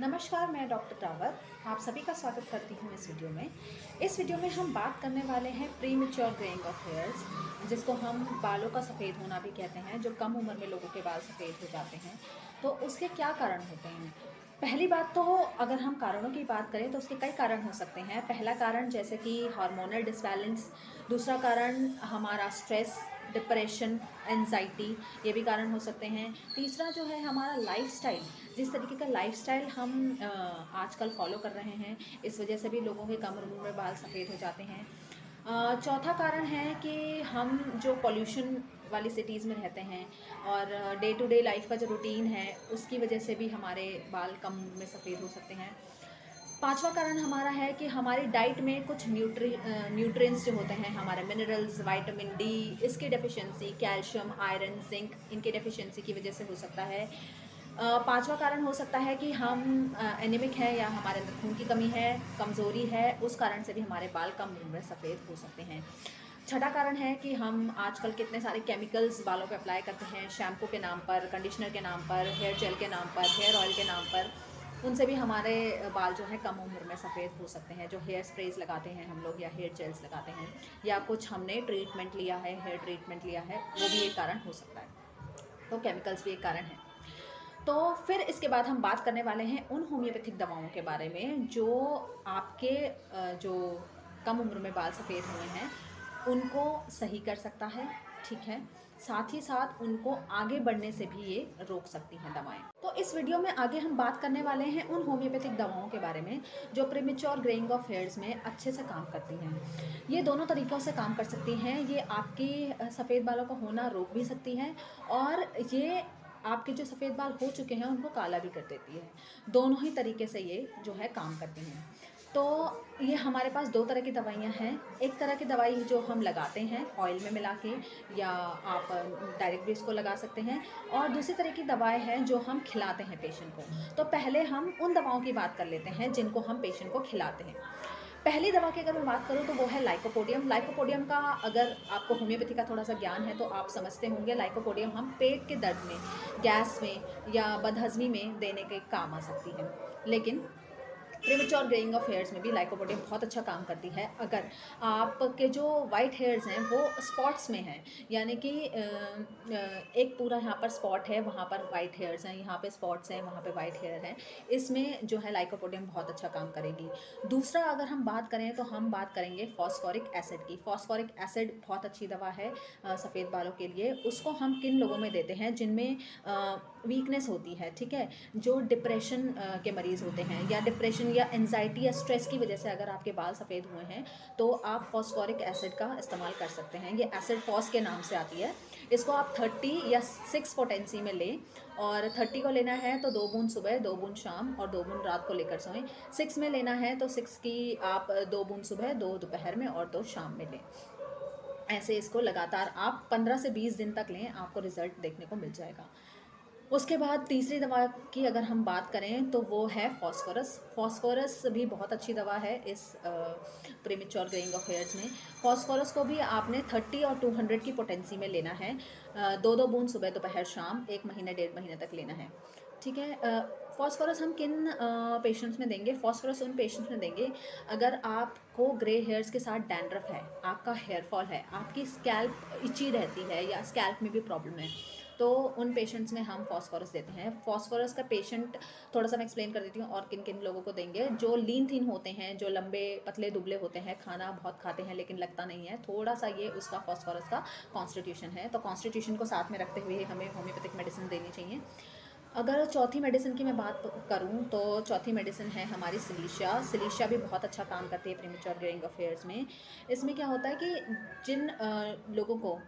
नमस्कार, मैं डॉक्टर रावत आप सभी का स्वागत करती हूँ इस वीडियो में। इस वीडियो में हम बात करने वाले हैं प्रीमेच्योर ग्रेइंग ऑफ हेयर्स, जिसको हम बालों का सफ़ेद होना भी कहते हैं। जो कम उम्र में लोगों के बाल सफ़ेद हो जाते हैं, तो उसके क्या कारण होते हैं। पहली बात तो अगर हम कारणों की बात करें तो उसके कई कारण हो सकते हैं। पहला कारण जैसे कि हार्मोनल डिसबैलेंस, दूसरा कारण हमारा स्ट्रेस, डिप्रेशन, एंजाइटी, ये भी कारण हो सकते हैं। तीसरा जो है हमारा लाइफस्टाइल, जिस तरीके का लाइफस्टाइल हम आजकल फॉलो कर रहे हैं, इस वजह से भी लोगों के कम उम्र में बाल सफ़ेद हो जाते हैं। चौथा कारण है कि हम जो पॉल्यूशन वाली सिटीज़ में रहते हैं और डे टू डे लाइफ का जो रूटीन है, उसकी वजह से भी हमारे बाल कम उम्र में सफ़ेद हो सकते हैं। पांचवा कारण हमारा है कि हमारी डाइट में कुछ न्यूट्रिएंट्स जो होते हैं, हमारे मिनरल्स, विटामिन डी, इसकी डेफिशिएंसी, कैल्शियम, आयरन, जिंक, इनकी डेफिशिएंसी की वजह से हो सकता है। पांचवा कारण हो सकता है कि हम एनीमिक है या हमारे अंदर खून की कमी है, कमज़ोरी है, उस कारण से भी हमारे बाल कम उम्र में सफ़ेद हो सकते हैं। छठा कारण है कि हम आजकल कितने सारे केमिकल्स बालों पे अप्लाई करते हैं, शैम्पू के नाम पर, कंडीशनर के नाम पर, हेयर जेल के नाम पर, हेयर ऑयल के नाम पर। उनसे भी हमारे बाल जो है कम उम्र में सफ़ेद हो सकते हैं। जो हेयर स्प्रेज लगाते हैं हम लोग या हेयर जेल्स लगाते हैं, या कुछ हमने ट्रीटमेंट लिया है, हेयर ट्रीटमेंट लिया है, वो भी एक कारण हो सकता है। तो केमिकल्स भी एक कारण है। तो फिर इसके बाद हम बात करने वाले हैं उन होम्योपैथिक दवाओं के बारे में जो आपके जो कम उम्र में बाल सफ़ेद हुए हैं उनको सही कर सकता है। ठीक है, साथ ही साथ उनको आगे बढ़ने से भी ये रोक सकती हैं दवाएं। तो इस वीडियो में आगे हम बात करने वाले हैं उन होम्योपैथिक दवाओं के बारे में जो प्रीमेच्योर ग्रेइंग ऑफ हेयर्स में अच्छे से काम करती हैं। ये दोनों तरीक़ों से काम कर सकती हैं। ये आपकी सफ़ेद बालों का होना रोक भी सकती हैं, और ये आपके जो सफ़ेद बाल हो चुके हैं उनको काला भी कर देती है। दोनों ही तरीके से ये जो है काम करती हैं। तो ये हमारे पास दो तरह की दवाइयाँ हैं। एक तरह की दवाई जो हम लगाते हैं ऑयल में मिला के, या आप डायरेक्ट भी इसको लगा सकते हैं, और दूसरी तरह की दवाएं हैं जो हम खिलाते हैं पेशेंट को। तो पहले हम उन दवाओं की बात कर लेते हैं जिनको हम पेशेंट को खिलाते हैं। पहली दवा की अगर मैं बात करूँ तो वो है लाइकोपोडियम। लाइकोपोडियम का अगर आपको होम्योपैथी का थोड़ा सा ज्ञान है तो आप समझते होंगे, लाइकोपोडियम हम पेट के दर्द में, गैस में या बदहज़मी में देने के काम आ सकती है। लेकिन प्रीमेच्योर ग्रेइंग ऑफ हेयर्स में भी लाइकोपोडियम बहुत अच्छा काम करती है। अगर आपके जो वाइट हेयर्स हैं वो स्पॉट्स में हैं, यानी कि एक पूरा यहाँ पर स्पॉट है, वहाँ पर वाइट हेयर्स हैं, यहाँ पे स्पॉट्स हैं, वहाँ पे वाइट हेयर हैं, इसमें जो है लाइकोपोडियम बहुत अच्छा काम करेगी। दूसरा अगर हम बात करें तो हम बात करेंगे फॉस्फोरिक एसिड की। फॉस्फोरिक एसिड बहुत अच्छी दवा है सफ़ेद बालों के लिए। उसको हम किन लोगों में देते हैं जिनमें वीकनेस होती है, ठीक है, जो डिप्रेशन के मरीज़ होते हैं, या डिप्रेशन या एंजाइटी या स्ट्रेस की वजह से अगर आपके बाल सफ़ेद हुए हैं, तो आप फॉस्फोरिक एसिड का इस्तेमाल कर सकते हैं। ये एसिड फॉस के नाम से आती है। इसको आप 30 या 6 पोटेंसी में लें, और 30 को लेना है तो 2 बूंद सुबह, 2 बूंद शाम और 2 बूंद रात को लेकर सोएं। 6 में लेना है तो 6 की आप 2 बूंद सुबह, 2 दोपहर में और 2 शाम में लें। ऐसे इसको लगातार आप 15 से 20 दिन तक लें, आपको रिज़ल्ट देखने को मिल जाएगा। उसके बाद तीसरी दवा की अगर हम बात करें तो वो है फ़ॉस्फ़ोरस। फ़ॉस्फ़ोरस भी बहुत अच्छी दवा है इस प्रीमेच्योर ग्रेइंग ऑफ हेयर्स में। फ़ॉस्फ़ोरस को भी आपने 30 और 200 की पोटेंसी में लेना है। 2-2 बूंद सुबह, दोपहर, शाम, 1 महीने, 1.5 महीने तक लेना है। ठीक है। फ़ॉस्फ़ोरस हम किन पेशेंट्स में देंगे? फ़ॉस्फ़ोरस उन पेशेंट्स में देंगे अगर आपको ग्रे हेयर्स के साथ डैंड्रफ है, आपका हेयर फॉल है, आपकी स्कैल्प इची रहती है या स्कैल्प में भी प्रॉब्लम है, तो उन पेशेंट्स में हम फ़ॉस्फ़ोरस देते हैं। फ़ॉस्फ़ोरस का पेशेंट थोड़ा-सा मैं एक्सप्लेन कर देती हूँ और किन-किन लोगों को देंगे। जो लीन थिन होते हैं, जो लंबे पतले दुबले होते हैं, खाना बहुत खाते हैं लेकिन लगता नहीं है, थोड़ा-सा ये उसका फ़ॉस्फ़ोरस का कॉन्स्टिट्यूशन है। तो कॉन्स्टिट्यूशन को साथ में रखते हुए हमें होम्योपैथिक मेडिसिन देनी चाहिए। अगर चौथी मेडिसिन की मैं बात करूँ तो चौथी मेडिसिन है हमारी सिलीशिया। सिलीशिया भी बहुत अच्छा काम करती है प्रीमेच्योर ग्रेइंग ऑफ हेयर्स में। इसमें क्या होता है कि जिन लोगों को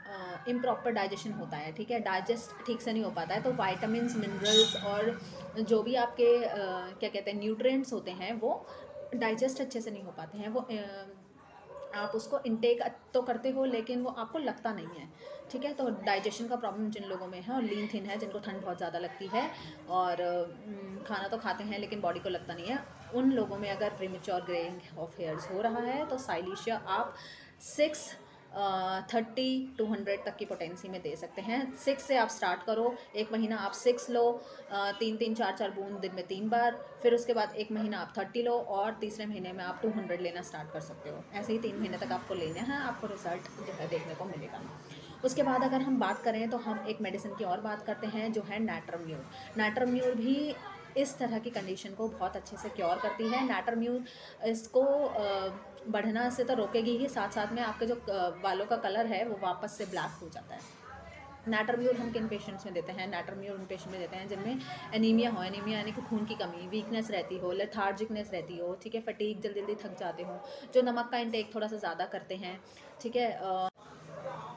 इम्प्रॉपर डाइजेशन होता है, ठीक है, डाइजेस्ट ठीक से नहीं हो पाता है, तो वाइटामिन्स, मिनरल्स और जो भी आपके क्या कहते हैं न्यूट्रिएंट्स होते हैं, वो डाइजेस्ट अच्छे से नहीं हो पाते हैं। वो आप उसको इनटेक तो करते हो लेकिन वो आपको लगता नहीं है। ठीक है, तो डाइजेशन का प्रॉब्लम जिन लोगों में है और लीन थिन है, जिनको ठंड बहुत ज़्यादा लगती है और खाना तो खाते हैं लेकिन बॉडी को लगता नहीं है, उन लोगों में अगर प्रीमेच्योर ग्रेइंग ऑफ हेयर्स हो रहा है तो साइलिशिया आप 6 30-100 तक की पोटेंसी में दे सकते हैं। 6 से आप स्टार्ट करो, एक महीना आप 6 लो, 3-3 4-4 बूंद दिन में 3 बार, फिर उसके बाद एक महीना आप 30 लो और तीसरे महीने में आप 200 लेना स्टार्ट कर सकते हो। ऐसे ही 3 महीने तक आपको लेना है, आपको रिजल्ट जो है देखने को मिलेगा। उसके बाद अगर हम बात करें तो हम एक मेडिसिन की और बात करते हैं जो है नैट्रम्यूर। नैट्रम्यूर भी इस तरह की कंडीशन को बहुत अच्छे से क्योर करती है। नैट्रम्यूर इसको बढ़ना से तो रोकेगी ही, साथ साथ में आपके जो बालों का कलर है वो वापस से ब्लैक हो जाता है। नैट्रम्यूर हम किन पेशेंट्स में देते हैं? नैट्रम्यूर उन पेशेंट में देते हैं जिनमें एनीमिया हो, एनीमिया यानी कि खून की कमी, वीकनेस रहती हो, लेथार्जिकनेस रहती हो, ठीक है, फटीग, जल्दी जल्दी थक जाते हो, जो नमक का इंटेक थोड़ा सा ज़्यादा करते हैं, ठीक है,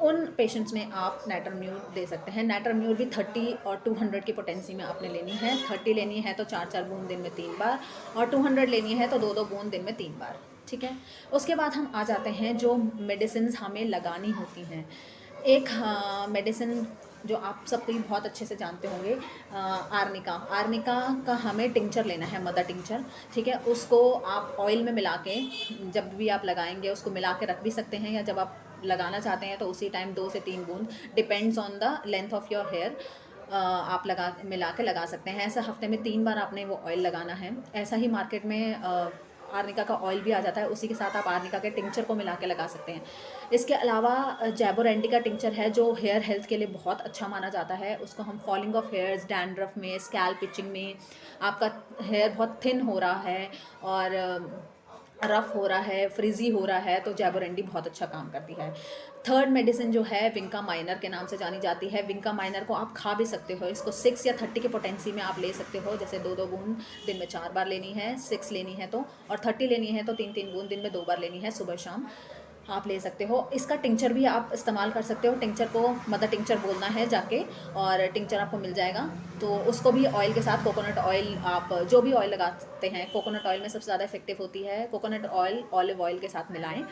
उन पेशेंट्स में आप नैट्रम्यूर दे सकते हैं। नैट्रम्यूर भी 30 और 200 की पोटेंसी में आपने लेनी है। 30 लेनी है तो 4-4 बूंद दिन में 3 बार, और 200 लेनी है तो 2-2 बूंद दिन में 3 बार, ठीक है। उसके बाद हम आ जाते हैं जो मेडिसिन हमें लगानी होती हैं। एक मेडिसिन जो आप सब भी बहुत अच्छे से जानते होंगे, आर्निका। आर्निका का हमें टिंचर लेना है, मदर टिंचर, ठीक है। उसको आप ऑयल में मिला के जब भी आप लगाएंगे उसको मिला के रख भी सकते हैं, या जब आप लगाना चाहते हैं तो उसी टाइम 2 से 3 बूंद, depends on the length of your hair, आप मिला के लगा सकते हैं। ऐसा हफ्ते में 3 बार आपने वो ऑयल लगाना है। ऐसा ही मार्केट में आर्निका का ऑयल भी आ जाता है, उसी के साथ आप आर्निका के टिंचर को मिला के लगा सकते हैं। इसके अलावा जैबोरेंडी का टिंचर है जो हेयर हेल्थ के लिए बहुत अच्छा माना जाता है। उसको हम फॉलिंग ऑफ हेयर्स, डैंड्रफ में, स्कैल्प पिचिंग में, आपका हेयर बहुत थिन हो रहा है और रफ़ हो रहा है, फ्रिजी हो रहा है, तो जैबोरेंडी बहुत अच्छा काम करती है। थर्ड मेडिसिन जो है विंका माइनर के नाम से जानी जाती है। विंका माइनर को आप खा भी सकते हो। इसको 6 या 30 की पोटेंसी में आप ले सकते हो, जैसे 2-2 बूंद दिन में 4 बार लेनी है, 6 लेनी है तो, और 30 लेनी है तो 3-3 बूंद दिन में 2 बार लेनी है, सुबह शाम आप ले सकते हो। इसका टिंचर भी आप इस्तेमाल कर सकते हो। टिंचर को मदर टिंचर बोलना है जाके, और टिंचर आपको मिल जाएगा। तो उसको भी ऑयल के साथ, कोकोनट ऑयल, आप जो भी ऑयल लगाते हैं, कोकोनट ऑयल में सबसे ज़्यादा इफेक्टिव होती है कोकोनट ऑयल, ऑलिव ऑयल के साथ मिलाएं,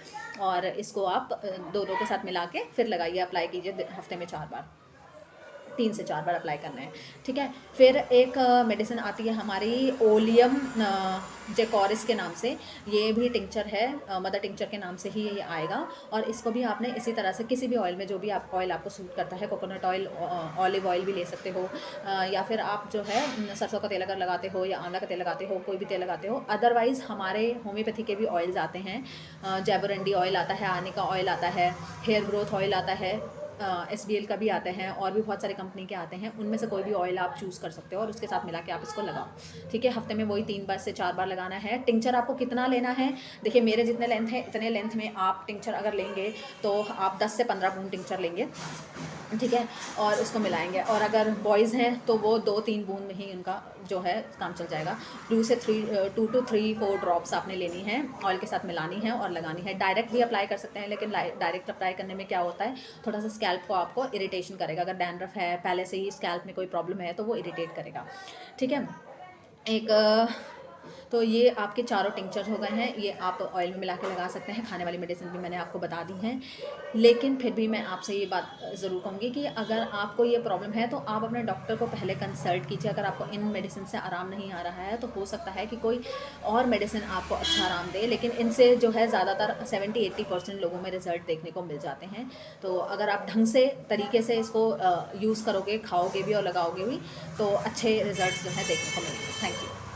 और इसको आप दोनों के साथ मिला के फिर लगाइए, अप्लाई कीजिए हफ्ते में 4 बार, 3 से 4 बार अप्लाई करना है, ठीक है। फिर एक मेडिसिन आती है हमारी ओलियम जेकोरिस के नाम से। ये भी टिंचर है, मदर टिंचर के नाम से ही ये आएगा, और इसको भी आपने इसी तरह से किसी भी ऑयल में, जो भी आप ऑयल आपको सूट करता है, कोकोनट ऑयल, ऑलिव ऑयल भी ले सकते हो, या फिर आप जो है सरसों का तेल अगर लगाते हो या आंवला का तेल लगाते हो, कोई भी तेल लगाते हो। अदरवाइज़ हमारे होम्योपैथी के भी ऑयल्स आते हैं, जैबोरेंडी ऑयल आता है, आर्निका ऑयल आता है, हेयर ग्रोथ ऑयल आता है, SBL का भी आते हैं, और भी बहुत सारी कंपनी के आते हैं। उनमें से कोई भी ऑयल आप चूज़ कर सकते हो और उसके साथ मिला के आप इसको लगाओ, ठीक है। हफ्ते में वही 3 बार से 4 बार लगाना है। टिंचर आपको कितना लेना है? देखिए, मेरे जितने लेंथ है इतने लेंथ में आप टिंचर अगर लेंगे तो आप 10 से 15 बूंद टिंचर लेंगे, ठीक है, और उसको मिलाएंगे। और अगर बॉयज़ हैं तो वो 2-3 बूंद में ही उनका जो है काम चल जाएगा। 2 to 3-4 ड्रॉप्स आपने लेनी है, ऑयल के साथ मिलानी है और लगानी है। डायरेक्ट भी अप्लाई कर सकते हैं, लेकिन डायरेक्ट अप्लाई करने में क्या होता है, थोड़ा सा स्कैल्प को आपको इरिटेशन करेगा। अगर डैंड्रफ है, पहले से ही स्कैल्प में कोई प्रॉब्लम है, तो वो इरिटेट करेगा, ठीक है। तो ये आपके चारों टिंचर हो गए हैं। ये आप ऑयल में मिला के लगा सकते हैं। खाने वाली मेडिसिन भी मैंने आपको बता दी हैं, लेकिन फिर भी मैं आपसे ये बात ज़रूर कहूँगी कि अगर आपको ये प्रॉब्लम है तो आप अपने डॉक्टर को पहले कंसल्ट कीजिए। अगर आपको इन मेडिसिन से आराम नहीं आ रहा है तो हो सकता है कि कोई और मेडिसिन आपको अच्छा आराम दे, लेकिन इनसे जो है ज़्यादातर 70-80% लोगों में रिज़ल्ट देखने को मिल जाते हैं। तो अगर आप ढंग से तरीके से इसको यूज़ करोगे, खाओगे भी और लगाओगे भी, तो अच्छे रिज़ल्ट जो है देखने को मिलेंगे। Thank you.